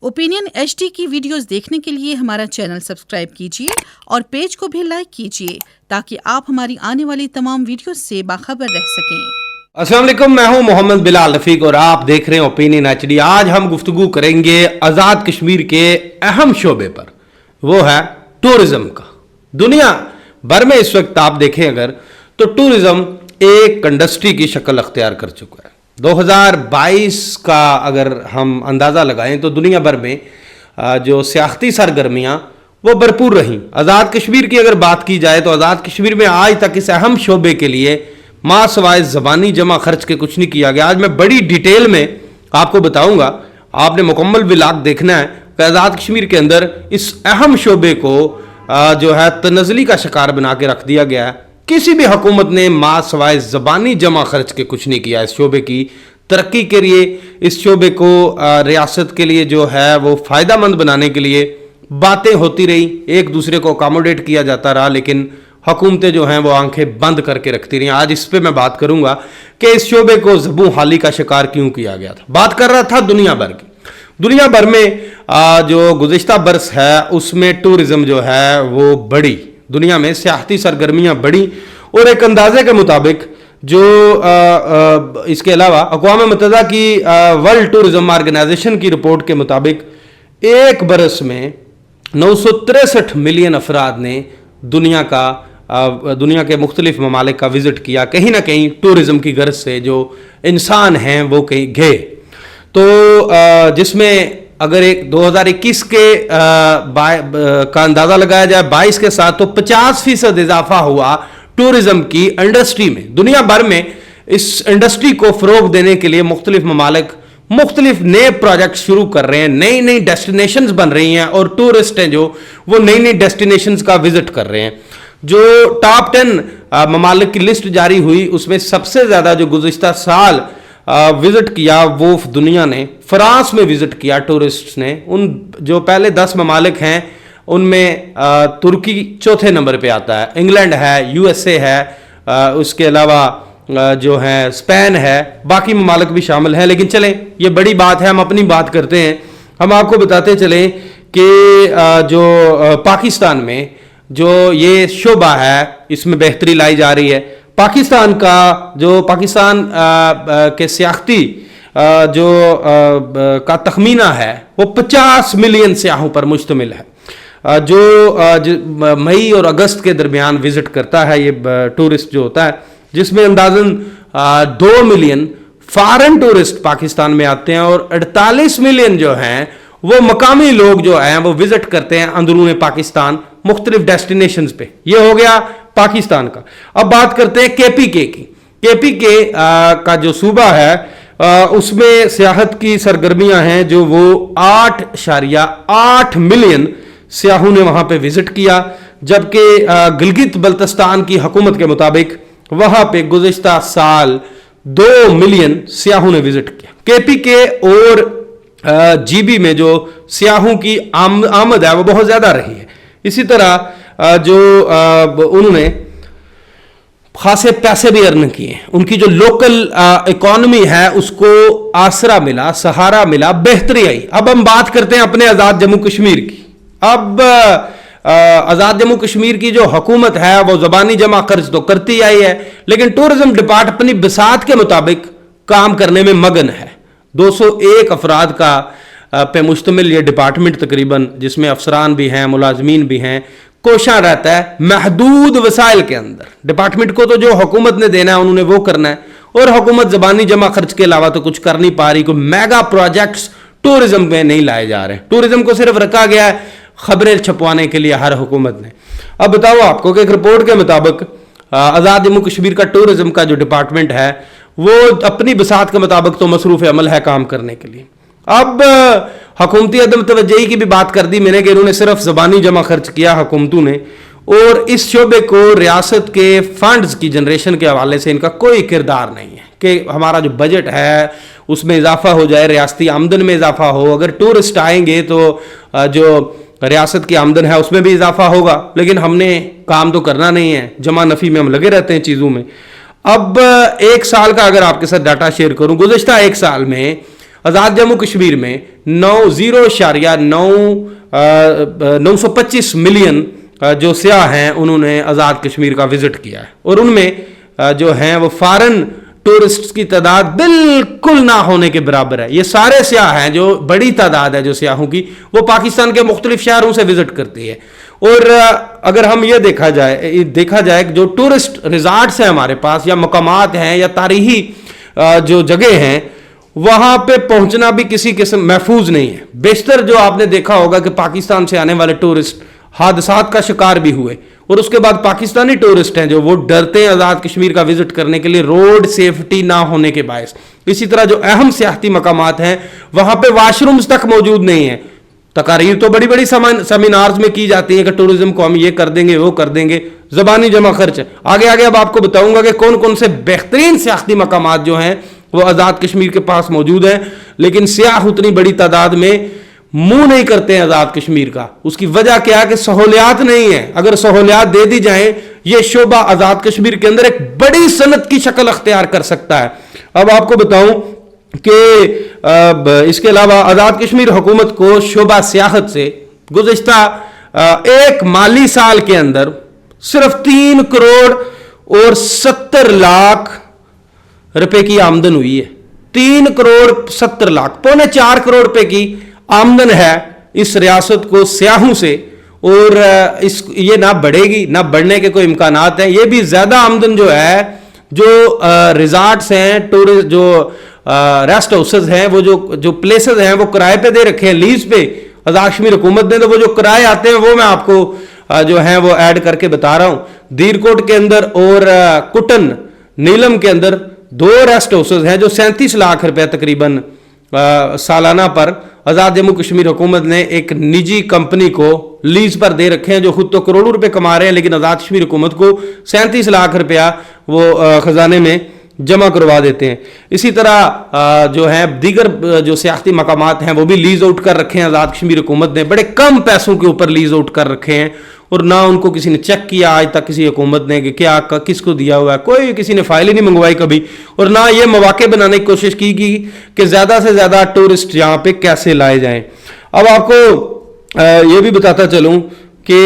Opinion HD की videos देखने के लिए हमारा चैनल सब्सक्राइब कीजिए और पेज को भी लाइक कीजिए ताकि आप हमारी आने वाली तमाम वीडियोस से बाखबर रह सकें। अस्सलाम वालेकुम, मैं हूं मोहम्मद बिलाल रफीक और आप देख रहे हैं ओपिनियन HD। आज हम गुफ्तगू करेंगे आज़ाद कश्मीर के अहम शोबे पर, वो है टूरिज्म का। दुनिया भर में इस वक्त आप देखें अगर तो टूरिज्म एक इंडस्ट्री की शक्ल अख्तियार कर चुका है। 2022 का अगर हम अंदाज़ा लगाएं तो दुनिया भर में जो सियाहती सरगर्मियाँ वो भरपूर रहीं। आज़ाद कश्मीर की अगर बात की जाए तो आज़ाद कश्मीर में आज तक इस अहम शोबे के लिए माँ सवाए ज़बानी जमा खर्च के कुछ नहीं किया गया। आज मैं बड़ी डिटेल में आपको बताऊंगा, आपने मुकम्मल व्लॉग देखना है कि आज़ाद कश्मीर के अंदर इस अहम शोबे को जो है तनज़ली का शिकार बना के रख दिया गया है। किसी भी हुकूमत ने माँ सवाए ज़बानी जमा खर्च के कुछ नहीं किया। इस शोबे की तरक्की के लिए, इस शोबे को रियासत के लिए जो है वो फ़ायदा मंद बनाने के लिए बातें होती रही, एक दूसरे को अकोमोडेट किया जाता रहा, लेकिन हुकूमतें जो हैं वो आंखें बंद करके रखती रही। आज इस पे मैं बात करूंगा कि इस शोबे को ज़बू हाली का शिकार क्यों किया गया था। बात कर रहा था दुनिया भर की। दुनिया भर में जो गुज़िश्ता बरस है उसमें टूरिज़्म जो है वो बढ़ी, दुनिया में सियाहती सरगर्मियाँ बढ़ी और एक अंदाजे के मुताबिक जो इसके अलावा अक़वाम मुत्तहिदा की वर्ल्ड टूरिज़्म ऑर्गेनाइजेशन की रिपोर्ट के मुताबिक एक बरस में 963 मिलियन अफराद ने दुनिया के मुख्तलिफ ममालिक का विज़िट किया। कहीं ना कहीं टूरिज़्म की गर्ज से जो इंसान हैं वो कहीं गए। तो जिसमें अगर एक 2021 के का अंदाज़ा लगाया जाए 22 के साथ तो 50% इजाफा हुआ टूरिज़्म की इंडस्ट्री में। दुनिया भर में इस इंडस्ट्री को फ़रोग देने के लिए मुख्तलिफ ममालिक मुख्तलिफ नए प्रोजेक्ट शुरू कर रहे हैं, नई नई डेस्टिनेशंस बन रही हैं और टूरिस्ट हैं जो वो नई नई डेस्टिनेशंस का विजिट कर रहे हैं। जो टॉप 10 ममालिक की लिस्ट जारी हुई उसमें सबसे ज़्यादा जो गुज़िश्ता साल विजिट किया वो दुनिया ने फ्रांस में विजिट किया टूरिस्ट ने। उन जो पहले 10 ममालिक हैं उनमें तुर्की चौथे नंबर पे आता है, इंग्लैंड है, USA है, उसके अलावा जो है स्पेन है, बाकी ममालिक भी शामिल हैं। लेकिन चलें, ये बड़ी बात है, हम अपनी बात करते हैं। हम आपको बताते चलें कि जो पाकिस्तान में जो ये शोबा है इसमें बेहतरी लाई जा रही है। पाकिस्तान का जो पाकिस्तान के सियाहती जो का तखमीना है वो 50 मिलियन सियाहों पर मुश्तमिल है, जो मई और अगस्त के दरमियान विजिट करता है ये टूरिस्ट जो होता है, जिसमें अंदाज़न 2 मिलियन फॉरेन टूरिस्ट पाकिस्तान में आते हैं और 48 मिलियन जो हैं वो मकामी लोग जो हैं वो विजिट करते हैं अंदरून पाकिस्तान मुख्तलिफ डेस्टिनेशंस पे। ये हो गया पाकिस्तान का। अब बात करते हैं KPK की। KPK का जो सूबा है उसमें सियाहत की सरगर्मियां हैं जो वो 8.8 मिलियन सियाहों ने वहां पे विजिट किया, जबकि गिलगित बल्तिस्तान की हुकूमत के मुताबिक वहां पे गुज़िश्ता साल 2 मिलियन सियाहों ने विजिट किया। KPK और GB में जो सियाहों की आमद है वो बहुत ज़्यादा रही है। इसी तरह जो उन्होंने खासे पैसे भी अर्न किए, उनकी जो लोकल इकॉनमी है उसको आसरा मिला, सहारा मिला, बेहतरी आई। अब हम बात करते हैं अपने आज़ाद जम्मू कश्मीर की। अब आज़ाद जम्मू कश्मीर की जो हुकूमत है वो ज़बानी जमा खर्च तो करती आई है, लेकिन टूरिज़्म डिपार्टमेंट अपनी बिसात के मुताबिक काम करने में मगन है। 201 अफराद का पे मुश्तमिल ये डिपार्टमेंट तकरीबन, जिसमें अफसरान भी हैं, मुलाजमीन भी हैं, कोशा रहता है महदूद वसाइल के अंदर। डिपार्टमेंट को तो जो हुकूमत ने देना है उन्होंने वो करना है और हुकूमत ज़बानी जमा खर्च के अलावा तो कुछ कर नहीं पा रही। कोई मेगा प्रोजेक्ट्स टूरिज़्म में नहीं लाए जा रहे। टूरिज़्म को सिर्फ रखा गया है खबरें छपवाने के लिए हर हुकूमत ने। अब बताओ आपको कि एक रिपोर्ट के मुताबिक आज़ाद जम्मू कश्मीर का टूरिज़्म का जो डिपार्टमेंट है वो अपनी बिसात के मुताबिक तो मसरूफ़ अमल है काम करने के लिए। अब हुकूमती अदम तवज्जही की भी बात कर दी मैंने कि इन्होंने सिर्फ ज़बानी जमा खर्च किया हुकूमतों ने, और इस शोबे को रियासत के फंड्स की जनरेशन के हवाले से इनका कोई किरदार नहीं है कि हमारा जो बजट है उसमें इजाफा हो जाए, रियासती आमदन में इजाफा हो। अगर टूरिस्ट आएंगे तो जो रियासत की आमदन है उसमें भी इजाफा होगा, लेकिन हमने काम तो करना नहीं है, जमा नफ़ी में हम लगे रहते हैं चीज़ों में। अब एक साल का अगर आपके साथ डाटा शेयर करूं, गुज़िश्ता एक साल में आज़ाद जम्मू कश्मीर में 9.925 मिलियन जो सियाह हैं उन्होंने आज़ाद कश्मीर का विजिट किया है, और उनमें जो हैं वो फॉरेन टूरिस्ट की तादाद बिल्कुल ना होने के बराबर है। ये सारे सियाह हैं, जो बड़ी तादाद है जो सियाहों की, वो पाकिस्तान के मुख्तलिफ शहरों से विजिट करती है। और अगर हम ये देखा जाए जो टूरिस्ट रिजॉर्ट्स हैं हमारे पास, या मकामात हैं, या तारीखी जो जगह हैं, वहां पे पहुंचना भी किसी किस्म महफूज नहीं है। बेशतर जो आपने देखा होगा कि पाकिस्तान से आने वाले टूरिस्ट हादसात का शिकार भी हुए, और उसके बाद पाकिस्तानी टूरिस्ट हैं जो वो डरते हैं आज़ाद कश्मीर का विजिट करने के लिए, रोड सेफ्टी ना होने के बायस। इसी तरह जो अहम सियाहती मकामात हैं वहां पे वॉशरूम्स तक मौजूद नहीं है। तकारीर तो बड़ी बड़ी सेमिनार्स में की जाती है कि टूरिज्म को हम ये कर देंगे, वो कर देंगे, ज़बानी जमा खर्च। आगे आगे अब आपको बताऊंगा कि कौन कौन से बेहतरीन सियाहती मकामात जो हैं वो आज़ाद कश्मीर के पास मौजूद हैं, लेकिन सियाह उतनी बड़ी तादाद में मुंह नहीं करते हैं आज़ाद कश्मीर का। उसकी वजह क्या है कि सहूलियात नहीं है। अगर सहूलियात दे दी जाए, ये शोबा आज़ाद कश्मीर के अंदर एक बड़ी सनत की शक्ल अख्तियार कर सकता है। अब आपको बताऊं कि इसके अलावा आज़ाद कश्मीर हुकूमत को शोबा सियाहत से गुज़िश्ता एक माली साल के अंदर सिर्फ 3 करोड़ और 70 लाख रुपए की आमदन हुई है। 3 करोड़ 70 लाख, पौने 4 करोड़ रुपए की आमदन है इस रियासत को सियाहों से, और ये ना बढ़ेगी, ना बढ़ने के कोई इम्कानात हैं। ये भी ज्यादा आमदन जो है, जो रिजॉर्ट्स हैं, टूरिस्ट जो रेस्ट हाउसेज हैं, वो जो प्लेसेस हैं वो किराए पे दे रखे हैं, लीज पे आज़ाद कश्मीर हुकूमत ने। तो वो जो किराए आते हैं वो मैं आपको जो है वो ऐड करके बता रहा हूं। दीरकोट के अंदर और कुटन नीलम के अंदर 2 रेस्ट हाउसेज हैं जो 37 लाख रुपए तकरीबन सालाना पर आज़ाद जम्मू कश्मीर हुकूमत ने एक निजी कंपनी को लीज पर दे रखे हैं, जो खुद तो करोड़ों रुपए कमा रहे हैं, लेकिन आज़ाद कश्मीर हुकूमत को 37 लाख रुपया वो खजाने में जमा करवा देते हैं। इसी तरह जो है दीगर जो सियाहती मकामात हैं वो भी लीज आउट कर रखे हैं आज़ाद कश्मीर हुकूमत ने, बड़े कम पैसों के ऊपर लीज आउट कर रखे हैं, और ना उनको किसी ने चेक किया आज तक किसी हुकूमत ने कि क्या किसको दिया हुआ है। कोई किसी ने फाइल ही नहीं मंगवाई कभी, और ना ये मौके बनाने की कोशिश की गई कि ज्यादा से ज्यादा टूरिस्ट यहाँ पे कैसे लाए जाएं। अब आपको ये भी बताता चलूं कि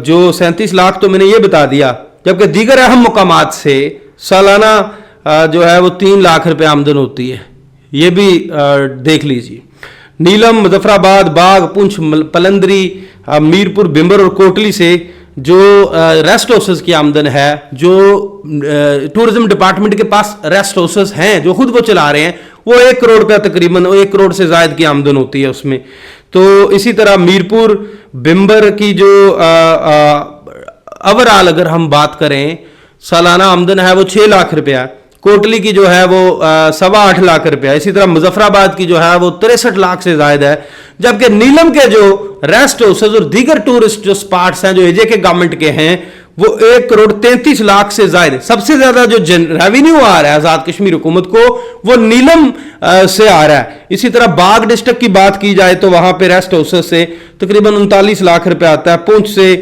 जो 37 लाख तो मैंने ये बता दिया, जबकि दीगर अहम मुकामात से सालाना जो है वो 3 लाख रुपए आमदन होती है। ये भी देख लीजिए। नीलम, मुजफ्फराबाद, बाग, पुंछ, पलंदरी, मीरपुर, बिम्बर और कोटली से जो रेस्ट हाउसेस की आमदन है, जो टूरिज्म डिपार्टमेंट के पास रेस्ट हाउसेस हैं जो खुद वो चला रहे हैं, वो 1 करोड़ रुपया तकरीबन 1 करोड़ से ज्यादा की आमदन होती है उसमें। तो इसी तरह मीरपुर, बिम्बर की जो ओवरऑल अगर हम बात करें सालाना आमदन है वो 6 लाख रुपया, कोटली की जो है वो 8.25 लाख रुपया, इसी तरह मुजफ्फराबाद की जो है वो 63 लाख से ज्यादा है। जबकि नीलम के जो रेस्ट हाउसेज और दीगर टूरिस्ट जो स्पॉट्स हैं जो एजे के गवर्नमेंट के हैं वो 1 करोड़ 33 लाख से ज्यादा। सबसे ज्यादा जो रेवेन्यू आ रहा है आज़ाद कश्मीर हुकूमत को वो नीलम से आ रहा है। इसी तरह बाग डिस्ट्रिक्ट की बात की जाए तो वहां पे रेस्ट हाउसेज से तकरीबन 39 लाख रुपया आता है, पुंछ से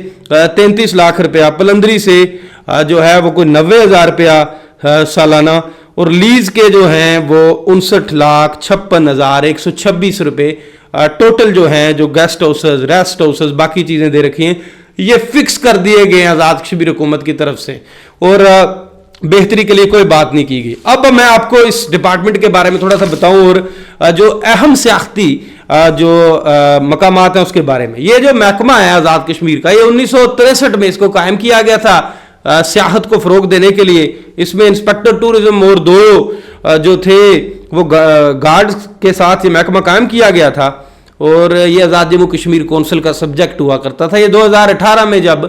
33 लाख रुपया, पलंदरी से जो है वो कोई 90,000 रुपया सालाना, और लीज के जो हैं वो 59,56,126 रुपए टोटल जो हैं, जो गेस्ट हाउसेज, रेस्ट हाउसेज, बाकी चीजें दे रखी हैं, ये फिक्स कर दिए गए हैं आज़ाद कश्मीर हुकूमत की तरफ से, और बेहतरी के लिए कोई बात नहीं की गई। अब मैं आपको इस डिपार्टमेंट के बारे में थोड़ा सा बताऊं, और जो अहम सियाहती जो मकामात हैं उसके बारे में। ये जो महकमा है आज़ाद कश्मीर का, ये 1963 में इसको कायम किया गया था सियाहत को फरोग देने के लिए। इसमें इंस्पेक्टर टूरिज्म और 2 जो थे वो गार्ड्स के साथ ये महकमा कायम किया गया था, और ये आज़ाद जम्मू कश्मीर कौंसिल का सब्जेक्ट हुआ करता था। ये 2018 में जब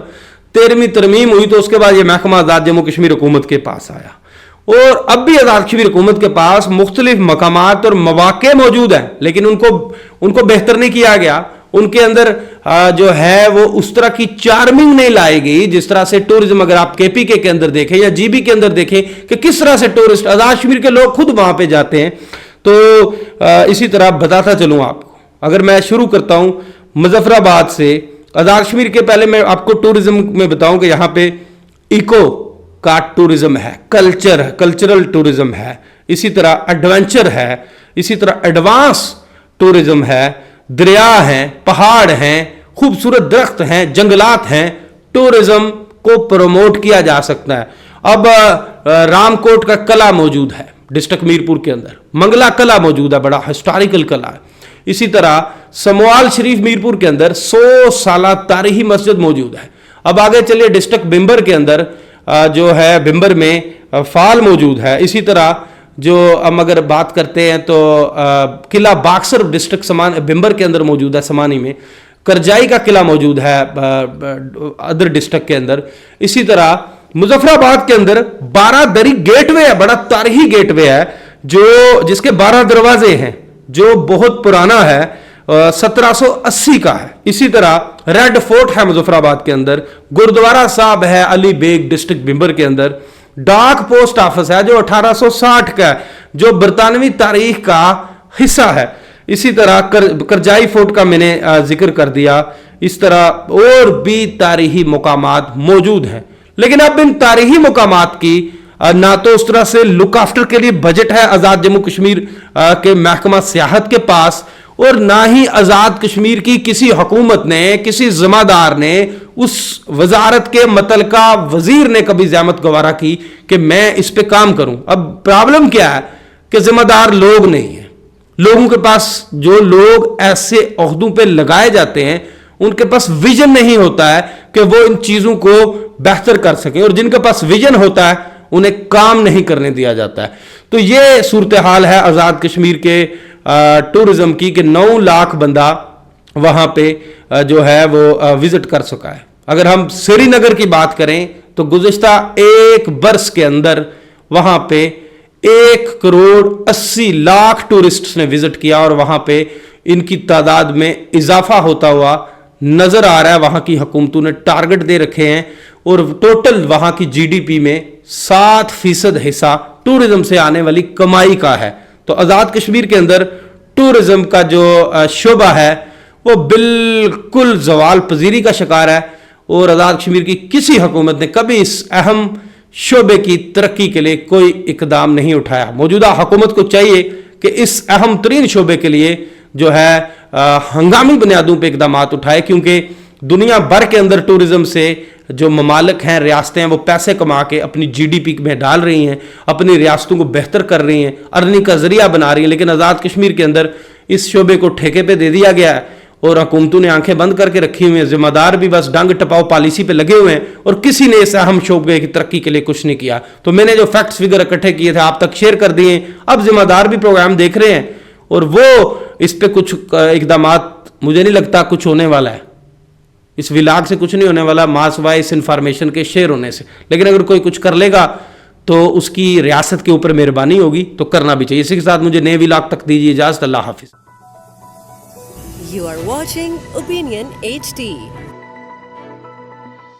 13वीं तरमीम हुई तो उसके बाद ये महकमा आज़ाद जम्मू कश्मीर हुकूमत के पास आया, और अब भी आज़ाद कश्मीर हुकूमत के पास मुख्तलिफ मकामात और मौके मौजूद हैं, लेकिन उनको बेहतर नहीं किया गया। उनके अंदर जो है वो उस तरह की चार्मिंग नहीं लाई गई जिस तरह से टूरिज्म, अगर आप केपीके के अंदर देखें या जीबी के अंदर देखें कि किस तरह से टूरिस्ट आज़ाद कश्मीर के लोग खुद वहां पे जाते हैं। तो इसी तरह बताता चलूं आपको, अगर मैं शुरू करता हूं मुजफ्फराबाद से आज़ाद कश्मीर के, पहले मैं आपको टूरिज्म में बताऊं कि यहां पे इको का टूरिज्म है, कल्चरल टूरिज्म है, इसी तरह एडवेंचर है, इसी तरह एडवांस टूरिज्म है, दरिया हैं, पहाड़ हैं, खूबसूरत दरख्त हैं, जंगलात हैं, टूरिज्म को प्रमोट किया जा सकता है। अब रामकोट का कला मौजूद है डिस्ट्रिक्ट मीरपुर के अंदर, मंगला कला मौजूद है, बड़ा हिस्टोरिकल कला है। इसी तरह समवाल शरीफ मीरपुर के अंदर 100 साला तारीखी मस्जिद मौजूद है। अब आगे चलिए डिस्ट्रिक्ट बिम्बर के अंदर जो है बिम्बर में फाल मौजूद है। इसी तरह जो हम अगर बात करते हैं तो किला बाक्सर डिस्ट्रिक्ट बिम्बर के अंदर मौजूद है, समानी में करजाई का किला मौजूद है अदर डिस्ट्रिक्ट के अंदर। इसी तरह मुजफ्फराबाद के अंदर 12 दरी गेटवे है, बड़ा तारीखी गेटवे है जो जिसके 12 दरवाजे हैं, जो बहुत पुराना है, 1780 का है। इसी तरह रेड फोर्ट है मुजफ्फराबाद के अंदर, गुरुद्वारा साहब है अली बेग डिस्ट्रिक्ट बिम्बर के अंदर, डाक पोस्ट ऑफिस है जो 1860 का है, जो बरतानवी तारीख का हिस्सा है। इसी तरह करजाई फोर्ट का मैंने जिक्र कर दिया। इस तरह और भी तारीखी मुकामात मौजूद हैं, लेकिन अब इन तारीखी मुकामात की ना तो उस तरह से लुक आफ्टर के लिए बजट है आज़ाद जम्मू कश्मीर के महकमा सियाहत के पास, और ना ही आज़ाद कश्मीर की किसी हुकूमत ने, किसी जिम्मेदार ने, उस वजारत के मुतल्लिका वजीर ने कभी ज़हमत गवारा की कि मैं इस पे काम करूं। अब प्रॉब्लम क्या है कि जिम्मेदार लोग नहीं है। लोगों के पास, जो लोग ऐसे ओहदों पे लगाए जाते हैं, उनके पास विजन नहीं होता है कि वो इन चीजों को बेहतर कर सके, और जिनके पास विजन होता है उन्हें काम नहीं करने दिया जाता है। तो ये सूरत हाल है आज़ाद कश्मीर के टूरिज्म की कि 9 लाख बंदा वहां पे जो है वो विजिट कर चुका है। अगर हम श्रीनगर की बात करें तो गुज़िश्ता 1 बरस के अंदर वहां पे 1,80,00,000 टूरिस्ट्स ने विजिट किया, और वहां पे इनकी तादाद में इजाफा होता हुआ नजर आ रहा है। वहां की हुकूमतों ने टारगेट दे रखे हैं, और टोटल वहां की जीडीपी में 7% हिस्सा टूरिज्म से आने वाली कमाई का है। तो आज़ाद कश्मीर के अंदर टूरिज्म का जो शोबा है वो बिल्कुल जवाल पजीरी का शिकार है, और आज़ाद कश्मीर की किसी हुकूमत ने कभी इस अहम शोबे की तरक्की के लिए कोई इकदाम नहीं उठाया। मौजूदा हुकूमत को चाहिए कि इस अहम तरीन शोबे के लिए जो है हंगामी बुनियादों पर इकदाम उठाए, क्योंकि दुनिया भर के अंदर टूरिज्म से जो ममालिक हैं, रियासतें हैं, वो पैसे कमा के अपनी जीडीपी में डाल रही हैं, अपनी रियासतों को बेहतर कर रही हैं, अर्निंग का जरिया बना रही हैं। लेकिन आज़ाद कश्मीर के अंदर इस शोबे को ठेके पे दे दिया गया है, और हुकूमतों ने आंखें बंद करके रखी हुई हैं। जिम्मेदार भी बस डंग टपाओ पॉलिसी पे लगे हुए हैं, और किसी ने इस अहम शोबे की तरक्की के लिए कुछ नहीं किया। तो मैंने जो फैक्ट्स फिगर इकट्ठे किए थे आप तक शेयर कर दिए। अब जिम्मेदार भी प्रोग्राम देख रहे हैं, और वो इस पे कुछ इकदामात, मुझे नहीं लगता कुछ होने वाला है। इस विलाग से कुछ नहीं होने वाला, मास वाइज इस इंफॉर्मेशन के शेयर होने से। लेकिन अगर कोई कुछ कर लेगा तो उसकी रियासत के ऊपर मेहरबानी होगी, तो करना भी चाहिए। इसी के साथ मुझे नए विलाग तक दीजिए इजाजत। अल्लाह हाफिज। You are watching Opinion HD.